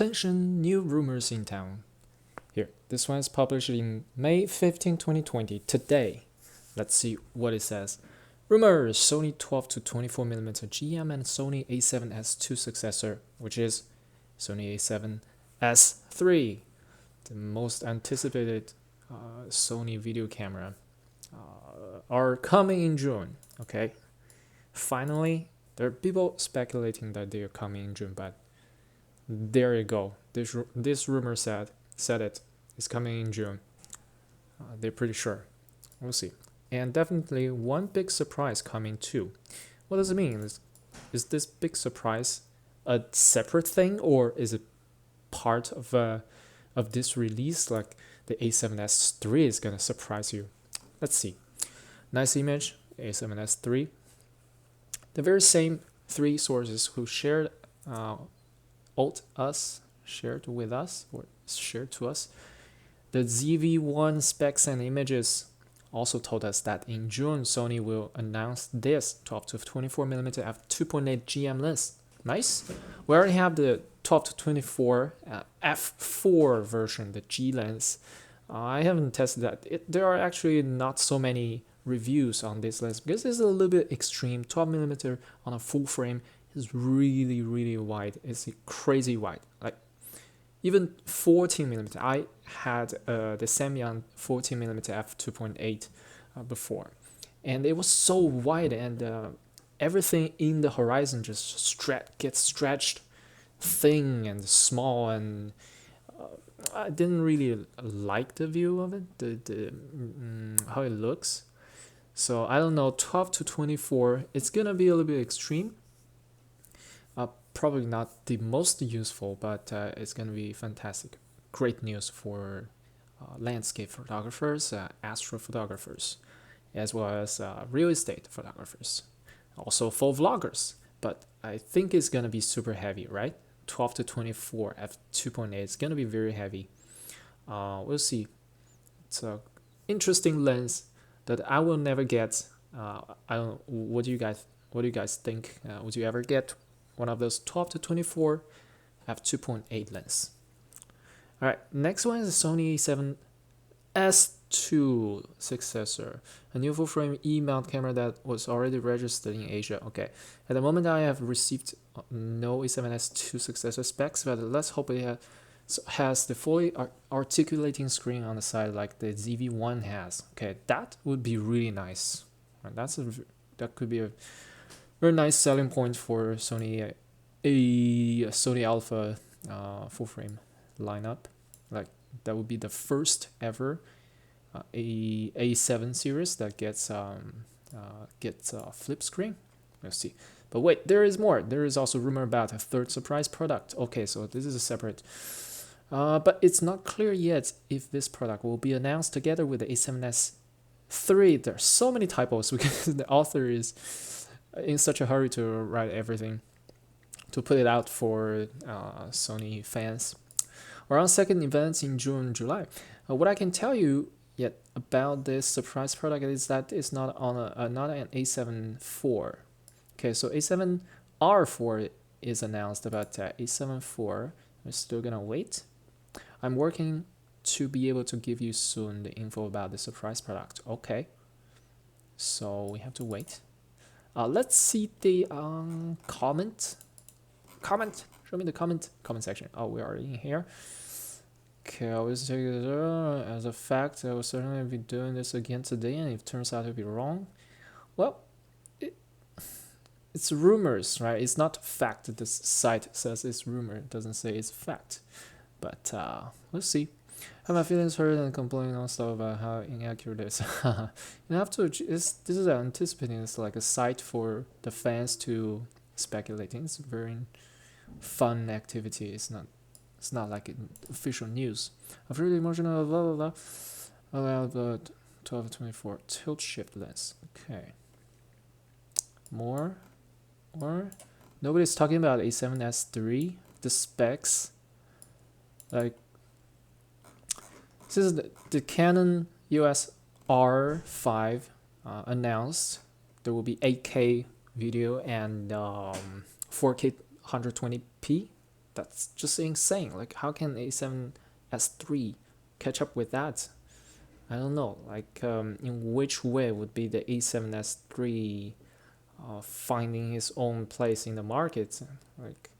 Attention, new rumors in town. Here, this one is published in May 15, 2020, today. Let's see what it says. Rumors, Sony 12 to 24mm GM and Sony A7S II successor, which is Sony A7SIII, the most anticipated Sony video camera, are coming in June, okay? Finally, there are people speculating that they are coming in June, but there you go. This rumor said it. It's coming in June. They're pretty sure. We'll see. And definitely one big surprise coming too. What does it mean? Is this big surprise a separate thing, or is it part of this release? Like the A7S III is gonna surprise you. Let's see. Nice image. A7S III. The very same three sources who shared shared with us, or shared to us, the ZV-1 specs and images also told us that in June Sony will announce this 12 to 24mm f2.8 GM lens. Nice. We already have the 12 to 24 f4 version, the G lens. I haven't tested that. There are actually not so many reviews on this lens because it's a little bit extreme. 12mm on a full frame is really wide. It's crazy wide. Like even 14mm. I had the Samyang 14mm f2.8 before, and it was so wide, and everything in the horizon just gets stretched thin and small, and I didn't really like the view of it, how it looks. So I don't know, 12 to 24, it's gonna be a little bit extreme. Probably not the most useful, but it's gonna be fantastic. Great news for landscape photographers, astrophotographers, as well as real estate photographers, also for vloggers. But I think it's gonna be super heavy, right? 12 to 24 f2.8 is gonna be very heavy. We'll see. It's a interesting lens that I will never get. I don't. What do you guys think? Would you ever get one of those 12 to 24 f2.8 lens? All right, next one is the Sony A7S II successor, a new full-frame E-mount camera that was already registered in Asia. Okay, at the moment I have received no A7S II successor specs, but let's hope it has the fully articulating screen on the side like the ZV-1 has. Okay, that would be really nice. That could be a very nice selling point for Sony Sony Alpha full-frame lineup. Like that would be the first ever A7 series that gets flip screen. Let's see. But wait, there is more. There is also rumor about a third surprise product. Okay, so this is a separate. But it's not clear yet if this product will be announced together with the A7S III. There are so many typos because the author is in such a hurry to write everything, to put it out for Sony fans. Around second events in June, July. What I can tell you yet about this surprise product is that it's not on not an A7 IV. Okay, so A7R4 is announced, but A7 IV, we're still gonna wait. I'm working to be able to give you soon the info about the surprise product. Okay, so we have to wait. Let's see the comment. Show me the comment section. Oh, we are in here. Okay, I always take it as a fact. I will certainly be doing this again today, and if it turns out to be wrong, well, it's rumors, right? It's not fact that this site says it's rumor. It doesn't say it's fact. But we'll see. Have my feelings hurt and complaining non-stop about how inaccurate it is. You have to. This is anticipating. It's like a site for the fans to speculate. It's a very fun activity. It's not like official news. I've really emotional. Blah blah blah. About 12-24 tilt shift lens. Okay. More. Nobody's talking about A7S III. The specs. Like. This is the Canon EOS R5 announced. There will be 8K video and 4K 120p that's just insane. Like, how can A7S III catch up with that? I don't know. Like, in which way would be the A7S III finding his own place in the market? Like,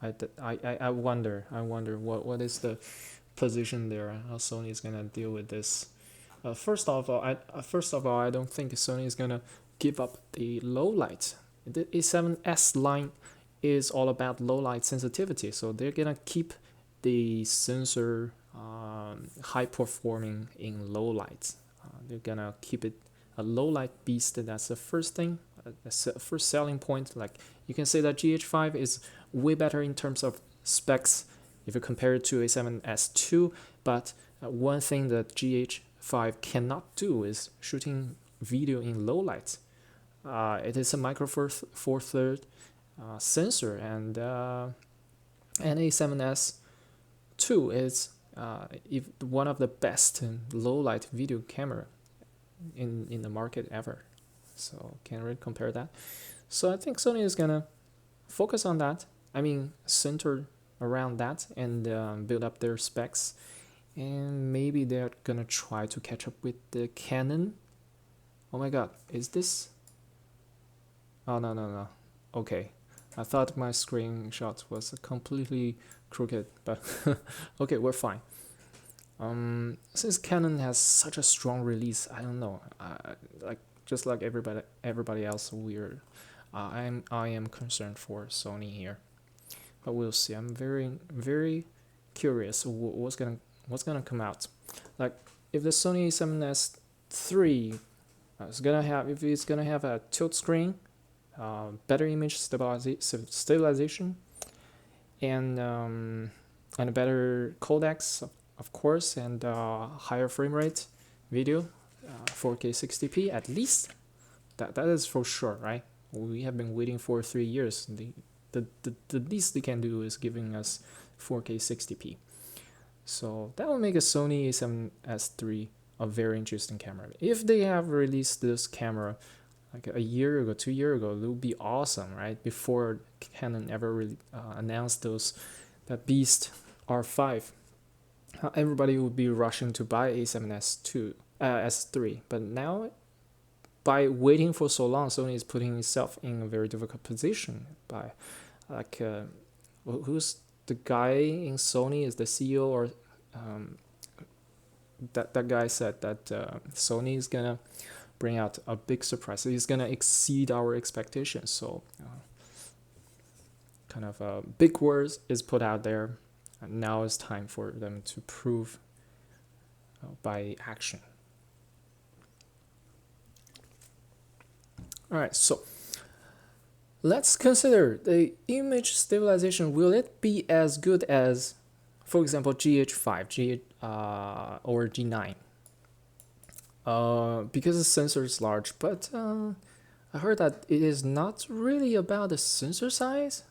I wonder. I wonder what is the position there. How Sony is gonna deal with this. First of all, I don't think Sony is gonna give up the low light. The A7S line is all about low light sensitivity, so they're gonna keep the sensor high performing in low light. They're gonna keep it a low light beast. That's the first thing. That's the first selling point. Like, you can say that GH5 is way better in terms of specs if you compare it to A7S II, but one thing that GH5 cannot do is shooting video in low light. It is a micro four third sensor, and A7S II is if one of the best low light video camera in the market ever. So can't really compare that. So I think Sony is gonna focus on that. I mean, center around that and build up their specs, and maybe they're gonna try to catch up with the Canon. Oh my god, is this? Oh no. Okay, I thought my screenshot was completely crooked, but okay, we're fine. Since Canon has such a strong release, I don't know. Like, just like everybody else, I am concerned for Sony here, but we'll see. I'm very curious what's gonna come out. Like, if the Sony A7S III is gonna have, if it's gonna have a tilt screen, better image stabilization, and a better codecs, of course, and higher frame rate video, 4K 60p at least. That is for sure, right? We have been waiting for 3 years. The least they can do is giving us 4K 60p. So that will make a Sony A7S III a very interesting camera. If they have released this camera like a year ago, 2 years ago, it would be awesome, right? Before Canon ever really announced that beast R5, everybody would be rushing to buy A7S3. But now, by waiting for so long, Sony is putting itself in a very difficult position. By like, who's the guy in Sony? Is the CEO or that guy said that Sony is gonna bring out a big surprise. So he's gonna exceed our expectations. So kind of big words is put out there, and now it's time for them to prove by action. All right, so let's consider the image stabilization. Will it be as good as, for example, GH5, or G9? Because the sensor is large, but I heard that it is not really about the sensor size.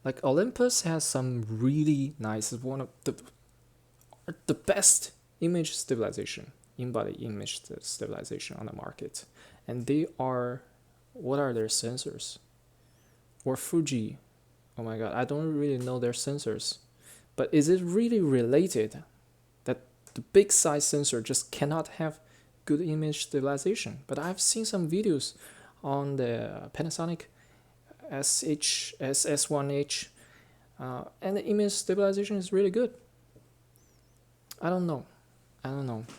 Like, Olympus has some really nice, one of the best image stabilization, in-body image stabilization on the market. And they are, what are their sensors? Or Fuji, oh my god, I don't really know their sensors. But is it really related that the big size sensor just cannot have good image stabilization? But I've seen some videos on the Panasonic S1H, and the image stabilization is really good. I don't know,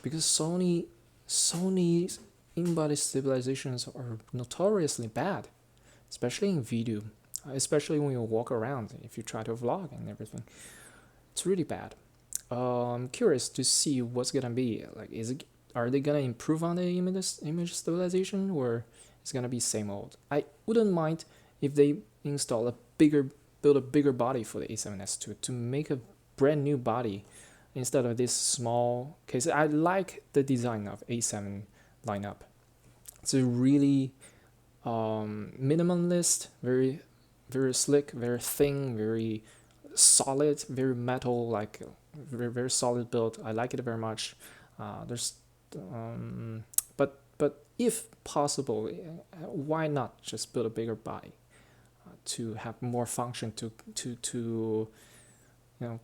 because Sony's in-body stabilizations are notoriously bad, especially in video, especially when you walk around, if you try to vlog and everything. It's really bad. I'm curious to see what's gonna be like. Are they gonna improve on the image stabilization, or it's gonna be same old? I wouldn't mind if they build a bigger body for the A7S II to make a brand new body instead of this small case. I like the design of A7 lineup. It's a really minimalist, very slick, very thin, very solid, very metal, like very solid build. I like it very much. But if possible, why not just build a bigger body to have more function to you know,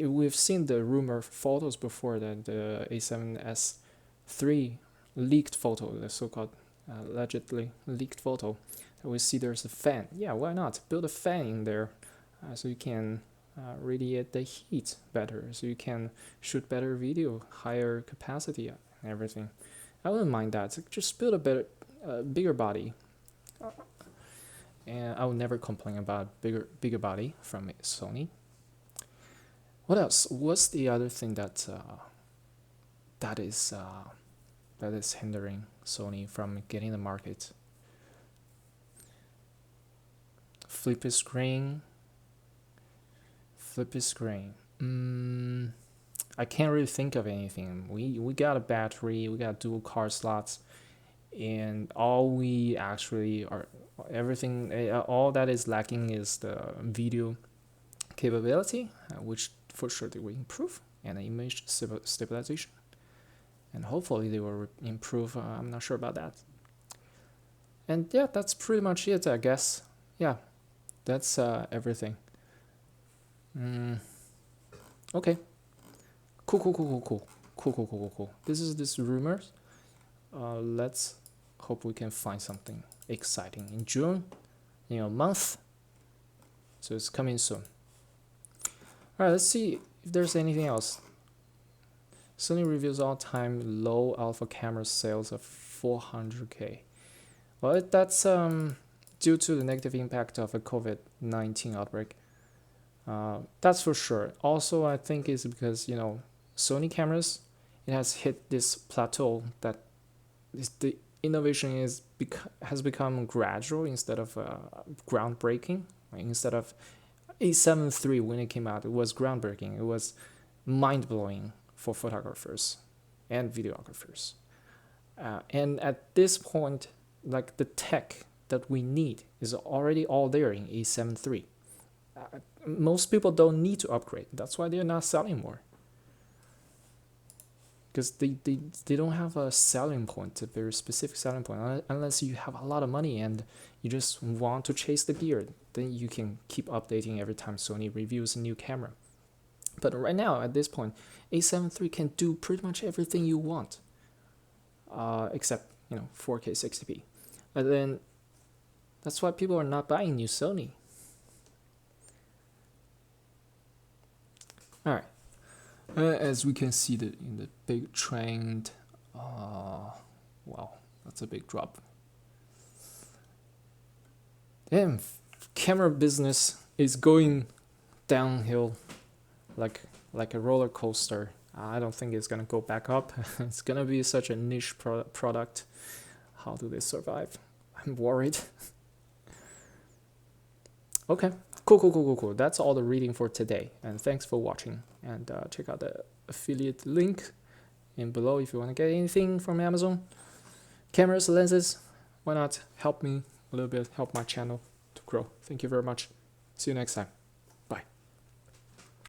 we've seen the rumor photos before that the A7S3 leaked photo, the so-called allegedly leaked photo. We see there's a fan. Yeah, why not build a fan in there so you can radiate the heat better, so you can shoot better video, higher capacity and everything. I wouldn't mind that. So just build a better, bigger body. And I would never complain about bigger body from Sony. What else? What's the other thing that that is hindering Sony from getting the market? Flippy screen. I can't really think of anything. We got a battery, we got dual card slots, and all we actually are all that is lacking is the video capability, which for sure they will improve, and the image stabilization, and hopefully they will improve. I'm not sure about that. And yeah, that's pretty much it, I guess. Yeah, that's everything. Okay. Cool. This is this rumors. Let's hope we can find something exciting in June, in a month. So it's coming soon. All right, let's see if there's anything else. Sony reveals all-time low alpha camera sales of 400K. Well, that's due to the negative impact of a COVID-19 outbreak. That's for sure. Also, I think it's because, you know, Sony Cameras, it has hit this plateau that the innovation has become gradual instead of groundbreaking. Right? Instead of A7 III when it came out, it was groundbreaking. It was mind-blowing for photographers and videographers. And at this point, like the tech that we need is already all there in A7 III. Most people don't need to upgrade. That's why they're not selling more. Because they don't have a selling point, a very specific selling point. Unless you have a lot of money and you just want to chase the gear, then you can keep updating every time Sony reviews a new camera. But right now, at this point, A7 III can do pretty much everything you want, except 4K 60p. And then that's why people are not buying new Sony. All right. As we can see in the big trend, wow, that's a big drop. Damn, camera business is going downhill like a roller coaster. I don't think it's gonna go back up. It's gonna be such a niche product. How do they survive? I'm worried. Okay. Cool. That's all the reading for today. And thanks for watching. And check out the affiliate link in below if you want to get anything from Amazon. Cameras, lenses, why not help me a little bit, help my channel to grow. Thank you very much. See you next time.